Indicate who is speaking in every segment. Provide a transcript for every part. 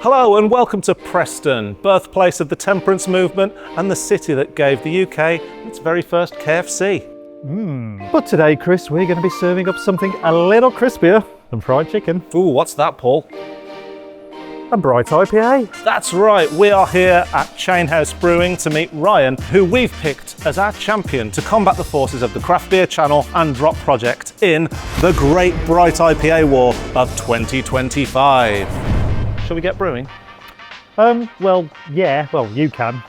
Speaker 1: Hello and welcome to Preston, birthplace of the temperance movement and the city that gave the UK its very first KFC.
Speaker 2: But today, Chris, we're going to be serving up something a little crispier than fried chicken.
Speaker 1: Ooh, what's that, Paul?
Speaker 2: A Bright IPA.
Speaker 1: That's right, we are here at Chainhouse Brewing to meet Ryan, who we've picked as our champion to combat the forces of the Craft Beer Channel and Drop Project in the Great Bright IPA War of 2025. Shall we get brewing?
Speaker 2: Well, you can.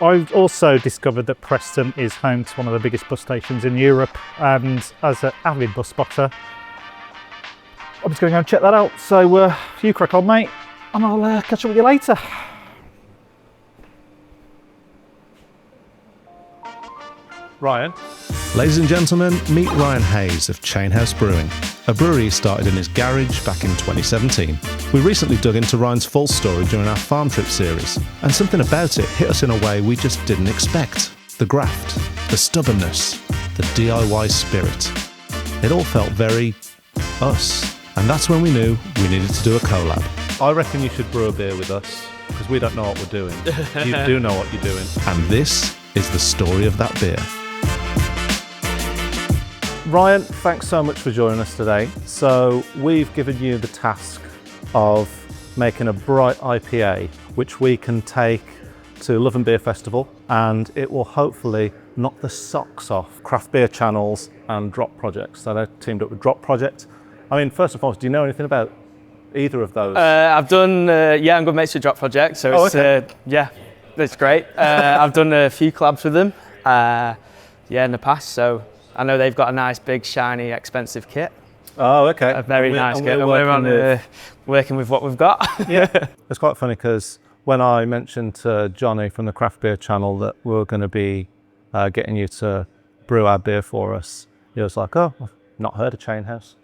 Speaker 2: I've also discovered that Preston is home to one of the biggest bus stations in Europe, and as an avid bus spotter, I'm just going to go and check that out. So you crack on, mate, and I'll catch up with you later.
Speaker 1: Ryan?
Speaker 3: Ladies and gentlemen, meet Ryan Hayes of Chainhouse Brewing, a brewery he started in his garage back in 2017. We recently dug into Ryan's full story during our farm trip series, and something about it hit us in a way we just didn't expect. The graft, the stubbornness, the DIY spirit. It all felt very us, and that's when we knew we needed to do a collab.
Speaker 1: I reckon you should brew a beer with us, because we don't know what we're doing. You do know what you're doing.
Speaker 3: And this is the story of that beer.
Speaker 1: Ryan, thanks so much for joining us today. So we've given you the task of making a Bright IPA, which we can take to Love and Beer Festival, and it will hopefully knock the socks off Craft Beer Channels and Drop Projects. So they're teamed up with Drop Project. I mean, first and foremost, do you know anything about either of those?
Speaker 4: I've done, I'm good mates with Drop Project, so it's, it's great. I've done a few collabs with them, in the past, so I know they've got a nice, big, shiny, expensive kit.
Speaker 1: Oh, okay.
Speaker 4: A very nice kit, and we're working with what we've got.
Speaker 1: Yeah, it's quite funny because when I mentioned to Johnny from the Craft Beer Channel that we were going to be getting you to brew our beer for us, he was like, oh, I've not heard of Chainhouse.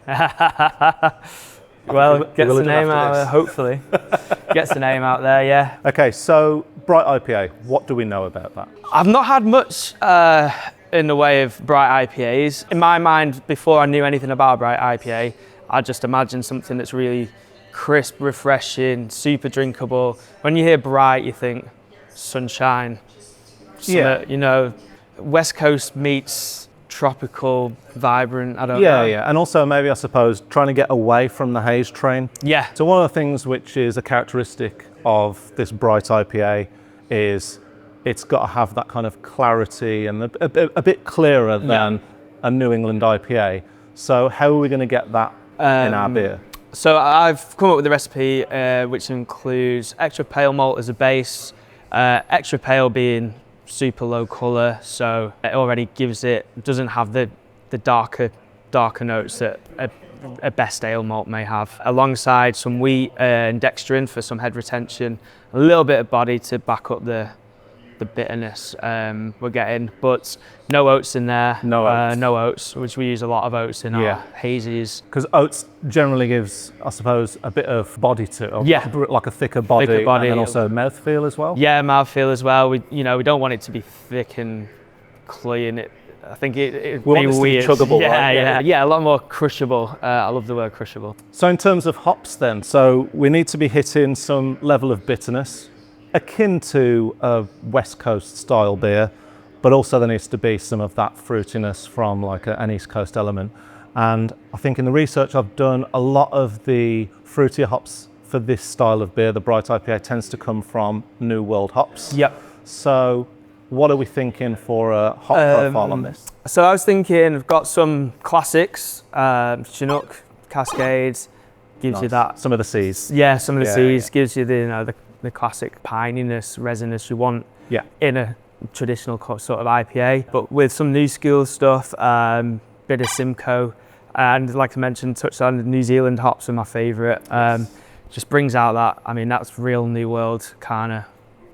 Speaker 4: Well, gets the name out, hopefully. Gets the name out there, yeah.
Speaker 1: Okay, so Bright IPA, what do we know about that?
Speaker 4: I've not had much in the way of Bright IPAs. In my mind, before I knew anything about Bright IPA, I just imagined something that's really crisp, refreshing, super drinkable. When you hear Bright, you think sunshine. West Coast meets tropical, vibrant, I don't know.
Speaker 1: Yeah, and also maybe I suppose trying to get away from the haze train.
Speaker 4: Yeah.
Speaker 1: So one of the things which is a characteristic of this Bright IPA is it's got to have that kind of clarity and a bit clearer than a New England IPA. So how are we going to get that in our beer?
Speaker 4: So I've come up with a recipe which includes extra pale malt as a base, extra pale being super low colour, so it already doesn't have the darker notes that a best ale malt may have, alongside some wheat and dextrin for some head retention, a little bit of body to back up the bitterness we're getting, but no oats in there. No oats, which we use a lot of oats in our hazies. Because
Speaker 1: oats generally gives, I suppose, a bit of body to it. Like a thicker body and also mouthfeel as well. Yeah,
Speaker 4: mouthfeel as well. We don't want it to be thick and cloying. I think it'd be weird.
Speaker 1: Chuggable,
Speaker 4: yeah, a lot more crushable. I love the word crushable.
Speaker 1: So in terms of hops then, so we need to be hitting some level of bitterness, akin to a West Coast style beer, but also there needs to be some of that fruitiness from like an East Coast element. And I think in the research I've done, a lot of the fruitier hops for this style of beer, the Bright IPA, tends to come from New World hops.
Speaker 4: Yep.
Speaker 1: So what are we thinking for a hop profile on this?
Speaker 4: So I was thinking, I've got some classics, Chinook, Cascades, gives you that.
Speaker 1: Some of the C's.
Speaker 4: Yeah, some of the C's, gives you the classic pininess, resininess you want in a traditional sort of IPA, but with some new school stuff, bit of Simcoe, and like I mentioned, touched on the New Zealand hops are my favourite. Just brings out that, I mean, that's real New World kind of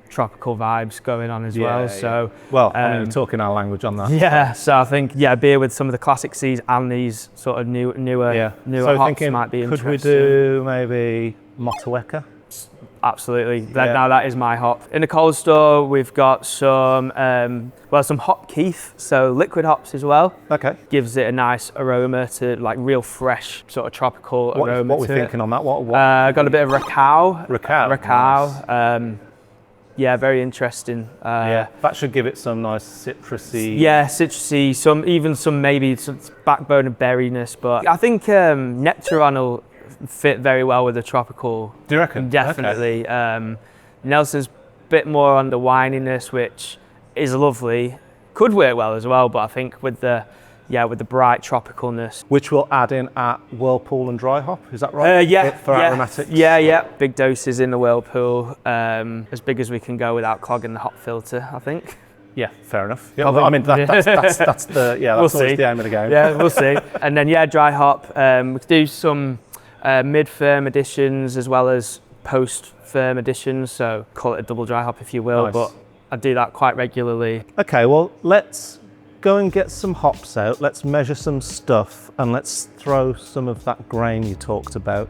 Speaker 4: tropical vibes going on as well. So,
Speaker 1: you're talking our language on that.
Speaker 4: Yeah, so I think beer with some of the classic C's and these sort of newer hops might be interesting.
Speaker 1: Could we do maybe Motueka?
Speaker 4: absolutely.
Speaker 1: Yeah.
Speaker 4: Now that is my hop. In the cold store, we've got some some hop keef, so liquid hops as well.
Speaker 1: Okay.
Speaker 4: Gives it a nice aroma to like real fresh sort of tropical aroma.
Speaker 1: What are we
Speaker 4: to it.
Speaker 1: thinking on that? What?
Speaker 4: Got a bit of Rakow.
Speaker 1: Rakow.
Speaker 4: Nice. Yeah, very interesting.
Speaker 1: Yeah, that should give it some nice citrusy.
Speaker 4: Yeah, citrusy, some maybe some backbone of berryness, but I think Nectaron will fit very well with the tropical.
Speaker 1: Do you reckon?
Speaker 4: Definitely. Okay. Nelson's a bit more on the wininess, which is lovely. Could work well as well, but I think with the bright tropicalness.
Speaker 1: Which we'll add in at Whirlpool and Dry Hop, is that right? For aromatics?
Speaker 4: Yeah. Big doses in the Whirlpool, as big as we can go without clogging the hop filter, I think.
Speaker 1: Yeah, fair enough. Yeah, I mean, that's the, yeah, that's always the aim of the game.
Speaker 4: Yeah, we'll see. And then, dry hop. We could do some mid-firm additions as well as post-firm additions, so call it a double dry hop if you will,
Speaker 1: Nice.
Speaker 4: but I do that quite regularly.
Speaker 1: Okay, well, let's go and get some hops out, let's measure some stuff, and let's throw some of that grain you talked about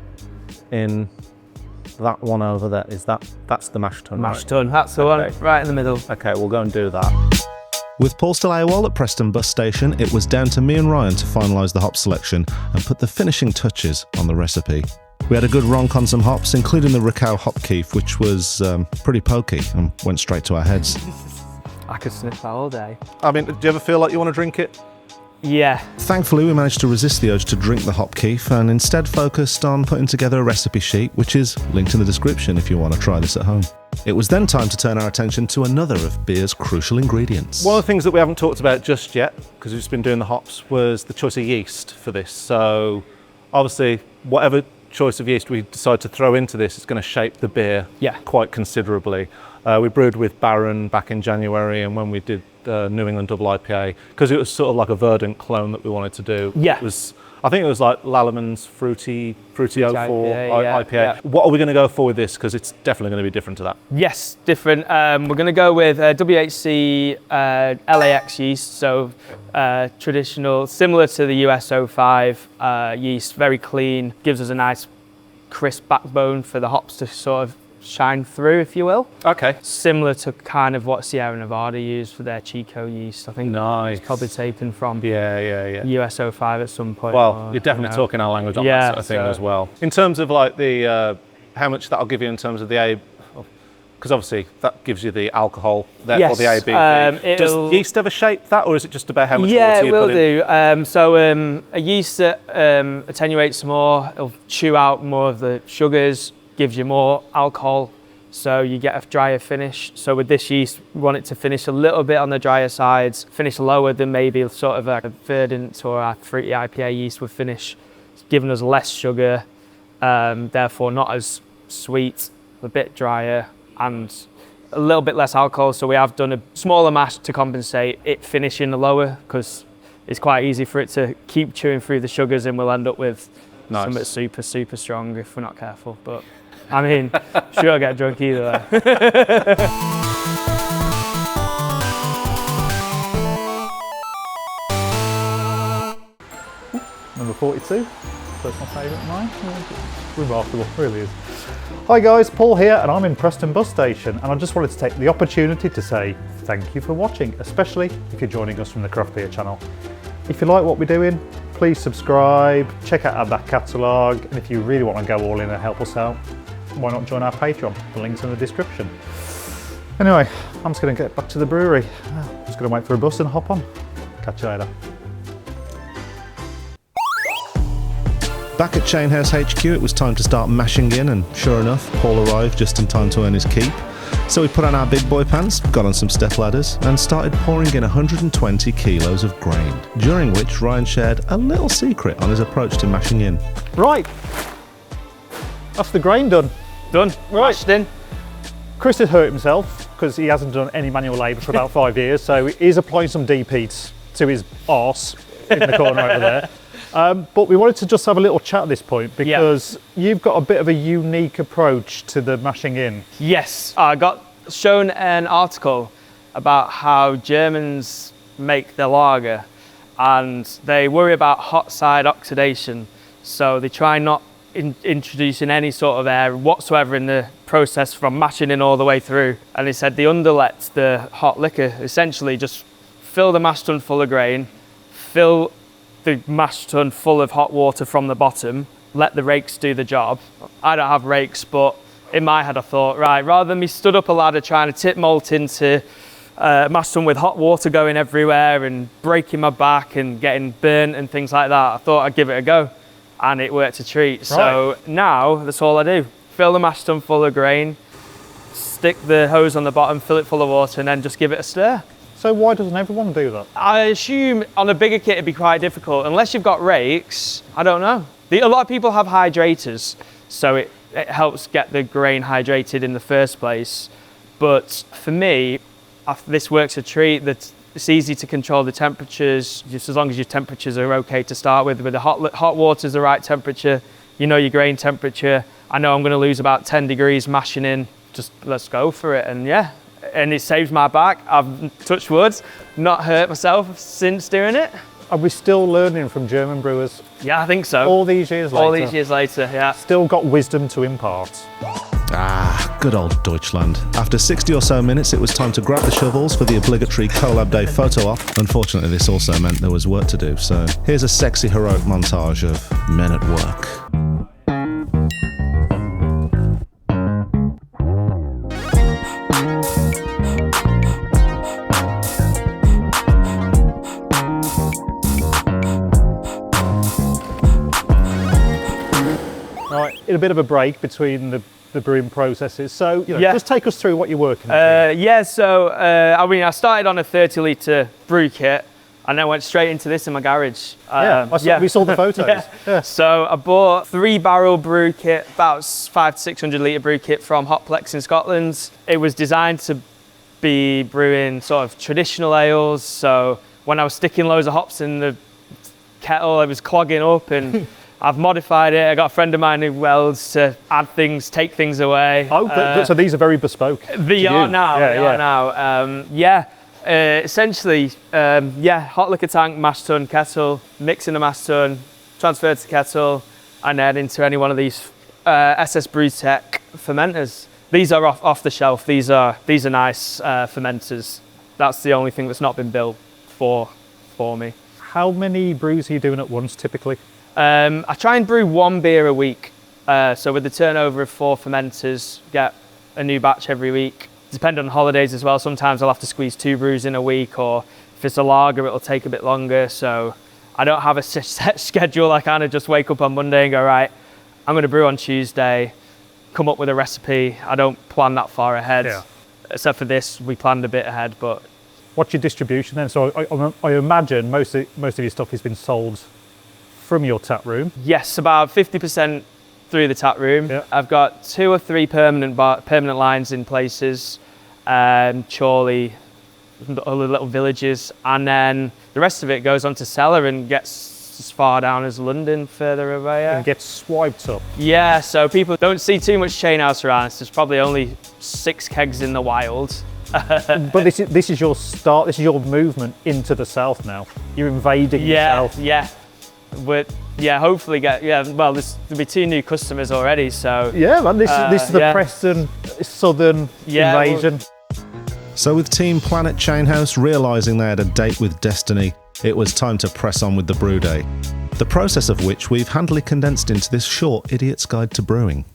Speaker 1: in that one over there. That's the mash tun?
Speaker 4: Mash tun, that's the one, right in the middle.
Speaker 1: Okay, we'll go and do that.
Speaker 3: With Paul still AWOL at Preston bus station, it was down to me and Ryan to finalise the hop selection and put the finishing touches on the recipe. We had a good ronk on some hops, including the Rakow hop keef, which was pretty pokey and went straight to our heads.
Speaker 4: I could sniff that all day.
Speaker 1: I mean, do you ever feel like you want to drink it?
Speaker 4: Yeah.
Speaker 3: Thankfully, we managed to resist the urge to drink the hop keef and instead focused on putting together a recipe sheet, which is linked in the description if you want to try this at home. It was then time to turn our attention to another of beer's crucial ingredients.
Speaker 1: One of the things that we haven't talked about just yet, because we've just been doing the hops, was the choice of yeast for this. So obviously, whatever choice of yeast we decide to throw into this is going to shape the beer quite considerably. We brewed with Baron back in January, and when we did New England Double IPA, because it was sort of like a Verdant clone that we wanted to do.
Speaker 4: Yeah.
Speaker 1: I think it was like Lalleman's Fruity 04 IPA.
Speaker 4: Yeah.
Speaker 1: What are we going to go for with this? Because it's definitely going to be different to that.
Speaker 4: Yes, different. We're going to go with WHC LAX yeast, so traditional, similar to the US 05 yeast, very clean, gives us a nice crisp backbone for the hops to sort of shine through, if you will.
Speaker 1: Okay.
Speaker 4: Similar to kind of what Sierra Nevada used for their Chico yeast. I think
Speaker 1: Nice.
Speaker 4: it's probably taken from
Speaker 1: Yeah.
Speaker 4: US 05 at some point.
Speaker 1: Well, you're definitely talking our language on that sort of thing as well. In terms of like the, how much that'll give you in terms of the A, because obviously that gives you the alcohol, therefore the ABV. Does yeast ever shape that, or is it just about how much water you put in?
Speaker 4: Yeah, it will do. So a yeast that attenuates more, it'll chew out more of the sugars, gives you more alcohol, so you get a drier finish. So with this yeast, we want it to finish a little bit on the drier sides, finish lower than maybe sort of a Verdant or a Fruity IPA yeast would finish, giving us less sugar, therefore not as sweet, a bit drier, and a little bit less alcohol. So we have done a smaller mash to compensate it finishing lower, because it's quite easy for it to keep chewing through the sugars, and we'll end up with something super strong if we're not careful. But I mean, sure, I'll get drunk either way.
Speaker 2: Number 42, personal favourite of mine. Remarkable, really is. Hi guys, Paul here, and I'm in Preston bus station, and I just wanted to take the opportunity to say thank you for watching, especially if you're joining us from the Craft Beer channel. If you like what we're doing, please subscribe, check out our back catalogue, and if you really want to go all in and help us out, why not join our Patreon? The link's in the description. Anyway, I'm just going to get back to the brewery. I'm just going to wait for a bus and hop on. Catch you later.
Speaker 3: Back at Chainhouse HQ, it was time to start mashing in, and sure enough, Paul arrived just in time to earn his keep. So we put on our big boy pants, got on some step ladders, and started pouring in 120 kilos of grain, during which Ryan shared a little secret on his approach to mashing in.
Speaker 2: Right, that's the grain done.
Speaker 4: Done,
Speaker 2: Right.
Speaker 4: mashed in.
Speaker 2: Chris has hurt himself because he hasn't done any manual labour for about 5 years, so he's applying some DPs to his arse in the corner over there. But we wanted to just have a little chat at this point, because you've got a bit of a unique approach to the mashing in.
Speaker 4: Yes, I got shown an article about how Germans make their lager, and they worry about hot side oxidation, so they try not introducing any sort of air whatsoever in the process from mashing in all the way through. And he said the underlet, the hot liquor, essentially just fill the mash tun full of grain, fill the mash tun full of hot water from the bottom, let the rakes do the job. I don't have rakes, but in my head I thought, right, rather than me stood up a ladder trying to tip malt into mash tun with hot water going everywhere and breaking my back and getting burnt and things like that, I thought I'd give it a go, and it worked a treat. Right. So now that's all I do. Fill the mash tun full of grain, stick the hose on the bottom, fill it full of water, and then just give it a stir.
Speaker 2: So why doesn't everyone do that?
Speaker 4: I assume on a bigger kit it'd be quite difficult. Unless you've got rakes, I don't know. A lot of people have hydrators, so it helps get the grain hydrated in the first place. But for me, this works a treat. It's easy to control the temperatures, just as long as your temperatures are okay to start with. With the hot water's the right temperature, you know your grain temperature. I know I'm going to lose about 10 degrees mashing in. Just let's go for it, and yeah. And it saves my back. I've, touched wood, not hurt myself since doing it.
Speaker 2: Are we still learning from German brewers?
Speaker 4: Yeah, I think so.
Speaker 2: All these years later?
Speaker 4: All these years later, yeah.
Speaker 2: Still got wisdom to impart.
Speaker 3: Ah, good old Deutschland. After 60 or so minutes, it was time to grab the shovels for the obligatory Collab Day photo op. Unfortunately, this also meant there was work to do, so here's a sexy heroic montage of men at work.
Speaker 2: In a bit of a break between the brewing processes, so just take us through what you're working on.
Speaker 4: I started on a 30-litre brew kit and then went straight into this in my garage.
Speaker 2: We saw the photos.
Speaker 4: Yeah. So I bought 3-barrel brew kit, about 500 to 600 litre brew kit from Hoplex in Scotland. It was designed to be brewing sort of traditional ales, so when I was sticking loads of hops in the kettle, it was clogging up, and I've modified it. I got a friend of mine who welds to add things, take things away.
Speaker 2: So these are very bespoke.
Speaker 4: They are now. Essentially, hot liquor tank, mash tun, kettle, mix in the mash tun, transfer to kettle, and then into any one of these SS Brewtech fermenters. These are off the shelf. These are nice fermenters. That's the only thing that's not been built for me.
Speaker 2: How many brews are you doing at once typically?
Speaker 4: I try and brew 1 beer a week. So with the turnover of 4 fermenters, get a new batch every week. Depending on holidays as well, sometimes I'll have to squeeze 2 brews in a week, or if it's a lager, it'll take a bit longer. So I don't have a set schedule. I kind of just wake up on Monday and go, right, I'm going to brew on Tuesday, come up with a recipe. I don't plan that far ahead. Yeah. Except for this, we planned a bit ahead. But
Speaker 2: what's your distribution then? So I imagine most of your stuff has been sold from your tap room?
Speaker 4: Yes, about 50% through the tap room. Yeah. I've got 2 or 3 permanent lines in places, Chorley, other little villages, and then the rest of it goes on to cellar and gets as far down as London, further away. Yeah.
Speaker 2: And gets swiped up.
Speaker 4: Yeah, so people don't see too much chain house around. There's probably only 6 kegs in the wild.
Speaker 2: But this is your start. This is your movement into the south now. You're invading the south.
Speaker 4: Yeah. But hopefully there'll be 2 new customers already, so
Speaker 2: yeah, man, this is the Preston southern invasion.
Speaker 3: So with Team Planet Chainhouse realising they had a date with destiny, it was time to press on with the brew day, the process of which we've handily condensed into this short Idiot's Guide to Brewing.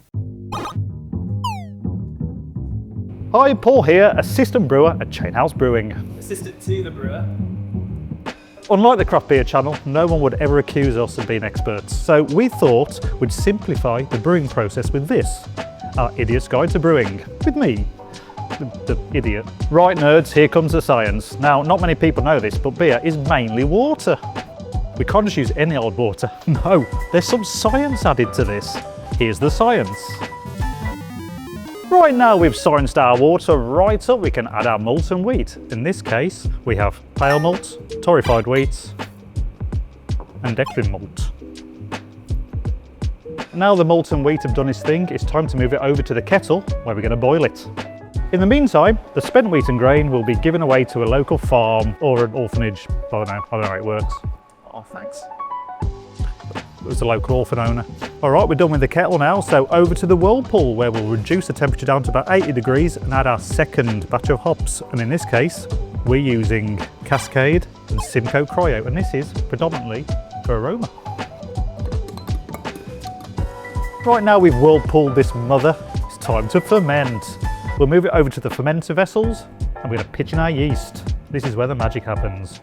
Speaker 2: Hi, Paul here, assistant brewer at Chainhouse Brewing.
Speaker 4: Assistant to the brewer.
Speaker 2: Unlike the craft beer channel, no one would ever accuse us of being experts. So we thought we'd simplify the brewing process with this, our Idiot's Guide to Brewing, with me, the idiot. Right nerds, here comes the science. Now, not many people know this, but beer is mainly water. We can't just use any old water. No, there's some science added to this. Here's the science. Right now we've scienced our water right up, we can add our malt and wheat. In this case, we have pale malt, torrefied wheat, and dextrin malt. Now the malt and wheat have done its thing, it's time to move it over to the kettle where we're going to boil it. In the meantime, the spent wheat and grain will be given away to a local farm or an orphanage. I don't know how it works.
Speaker 1: Oh, thanks.
Speaker 2: as a local orphan owner. All right, we're done with the kettle now, so over to the whirlpool where we'll reduce the temperature down to about 80 degrees and add our second batch of hops. And in this case, we're using Cascade and Simcoe Cryo, and this is predominantly for aroma. Right now we've whirlpooled this mother, it's time to ferment. We'll move it over to the fermenter vessels and we're going to pitch in our yeast. This is where the magic happens.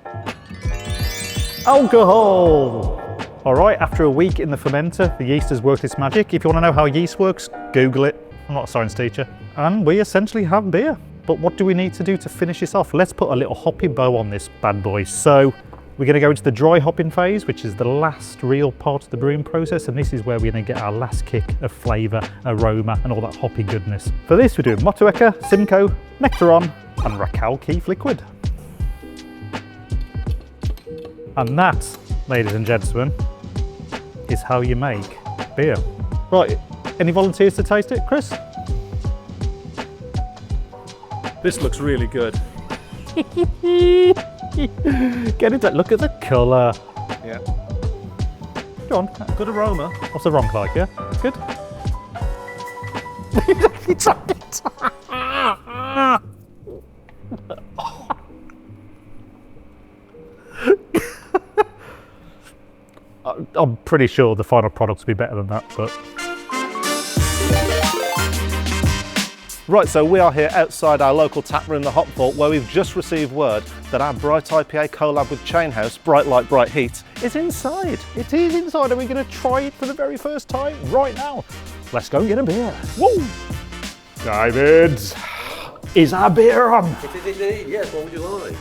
Speaker 2: Alcohol! Alright, after a week in the fermenter, the yeast has worked its magic. If you want to know how yeast works, Google it. I'm not a science teacher. And we essentially have beer. But what do we need to do to finish this off? Let's put a little hoppy bow on this bad boy. So we're going to go into the dry hopping phase, which is the last real part of the brewing process. And this is where we're going to get our last kick of flavour, aroma, and all that hoppy goodness. For this, we're doing Motueka, Simcoe, Nectaron, and Racal Keef liquid. And that, ladies and gentlemen, is how you make beer. Right, any volunteers to taste it, Chris?
Speaker 1: This looks really good.
Speaker 2: Get into it, look at the colour.
Speaker 1: Yeah.
Speaker 2: Go on.
Speaker 1: Good aroma.
Speaker 2: What's the wrong like, yeah? Good? I'm pretty sure the final product will be better than that, but...
Speaker 1: Right, so we are here outside our local tap room, the Hop Vault, where we've just received word that our Bright IPA collab with Chainhouse, Bright Light, Bright Heat, is inside. It is inside, and we're going to try it for the very first time right now. Let's go and get a beer. Whoa!
Speaker 2: David, is our beer on?
Speaker 5: It is indeed, yes, what would you like?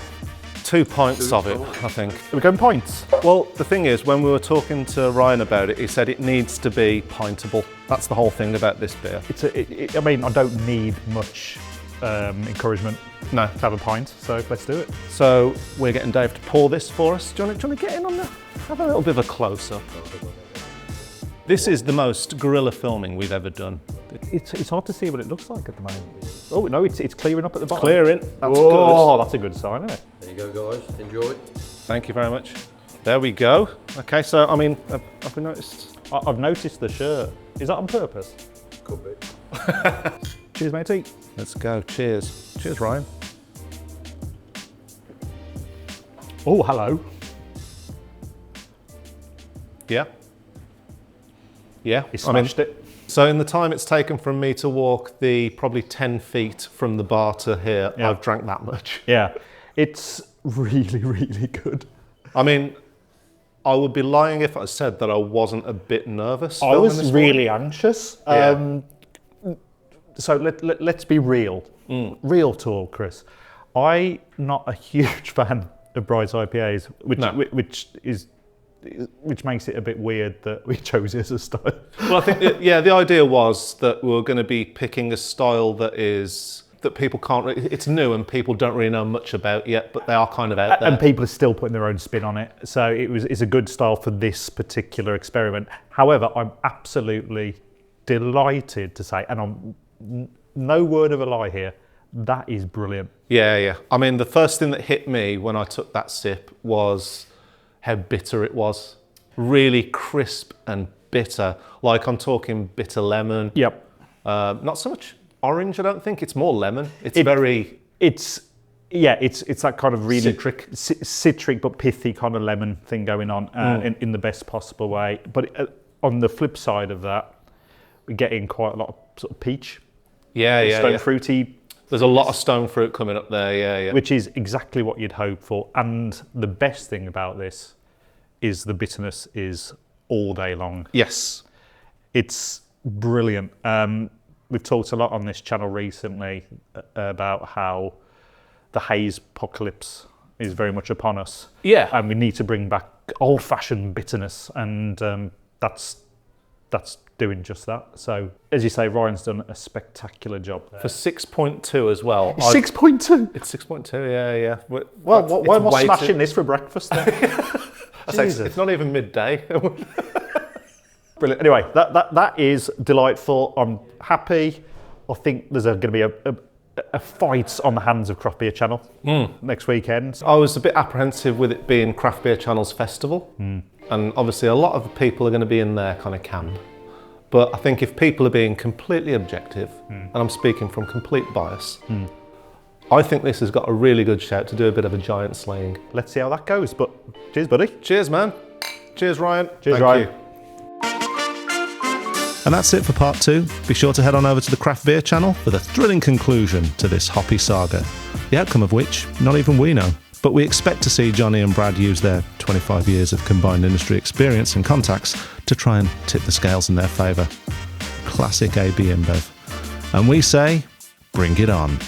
Speaker 1: 2 pints of it, I think.
Speaker 2: Are we going pints?
Speaker 1: Well, the thing is, when we were talking to Ryan about it, he said it needs to be pintable. That's the whole thing about this beer.
Speaker 2: I mean, I don't need much encouragement
Speaker 1: No.
Speaker 2: to have a pint, so let's do it.
Speaker 1: So we're getting Dave to pour this for us. Do you want to get in on the, have a little bit of a close-up? This is the most guerrilla filming we've ever done.
Speaker 2: It's hard to see what it looks like at the moment. Oh no, it's clearing up at the bottom.
Speaker 1: Clearing, that's
Speaker 2: Oh,
Speaker 1: good.
Speaker 2: that's a good sign, isn't it?
Speaker 5: There you go, guys. Enjoy.
Speaker 1: Thank you very much. There we go. Okay, so I mean, have we noticed?
Speaker 2: I've noticed the shirt. Is that on purpose?
Speaker 5: Could be.
Speaker 2: Cheers, matey.
Speaker 1: Let's go, cheers. Cheers, Ryan.
Speaker 2: Oh, hello.
Speaker 1: Yeah? Yeah,
Speaker 2: He smashed it.
Speaker 1: So in the time it's taken from me to walk the probably 10 feet from the bar to here,
Speaker 2: Yeah.
Speaker 1: I've drank that much.
Speaker 2: Yeah, it's really, really good.
Speaker 1: I mean, I would be lying if I said that I wasn't a bit nervous.
Speaker 2: I
Speaker 1: filming
Speaker 2: was
Speaker 1: this
Speaker 2: really anxious.
Speaker 1: Yeah.
Speaker 2: So let's be real. Real talk, Chris. I'm not a huge fan of Bright IPAs, which makes it a bit weird that we chose it as a style.
Speaker 1: Well, I think, the idea was that we were going to be picking a style that people can't, it's new and people don't really know much about yet, but they are kind of out there.
Speaker 2: And people are still putting their own spin on it. So it's a good style for this particular experiment. However, I'm absolutely delighted to say, and I'm no word of a lie here, that is brilliant.
Speaker 1: Yeah. I mean, the first thing that hit me when I took that sip was how bitter it was. Really crisp and bitter. Like I'm talking bitter lemon.
Speaker 2: Yep.
Speaker 1: Not so much orange, I don't think. It's more lemon. It's that kind of really citric but pithy kind of lemon thing going on in the best possible way. But on the flip side of that, we're getting quite a lot of sort of peach. Stone fruity. There's a lot of stone fruit coming up there, yeah.
Speaker 2: Which is exactly what you'd hope for. And the best thing about this is the bitterness is all day long.
Speaker 1: Yes.
Speaker 2: It's brilliant. We've talked a lot on this channel recently about how the haze apocalypse is very much upon us.
Speaker 1: Yeah.
Speaker 2: And we need to bring back old-fashioned bitterness, and that's doing just that. So, as you say, Ryan's done a spectacular job there.
Speaker 1: For 6.2 as well.
Speaker 2: 6.2?
Speaker 1: It's 6.2, yeah.
Speaker 2: Well, why am I smashing this for breakfast then?
Speaker 1: It's not even midday.
Speaker 2: Brilliant. Anyway, that is delightful. I'm happy. I think there's going to be a fight on the hands of Craft Beer Channel next weekend.
Speaker 1: I was a bit apprehensive with it being Craft Beer Channel's festival, and obviously a lot of people are going to be in their kind of camp. But I think if people are being completely objective, and I'm speaking from complete bias, I think this has got a really good shout to do a bit of a giant slaying.
Speaker 2: Let's see how that goes, but cheers, buddy.
Speaker 1: Cheers, man. Cheers, Ryan.
Speaker 2: Cheers,
Speaker 1: Thank
Speaker 2: Ryan.
Speaker 1: you.
Speaker 3: And that's it for part 2. Be sure to head on over to the Craft Beer Channel for the thrilling conclusion to this hoppy saga, the outcome of which not even we know. But we expect to see Johnny and Brad use their 25 years of combined industry experience and contacts to try and tip the scales in their favour. Classic AB InBev. And we say, bring it on.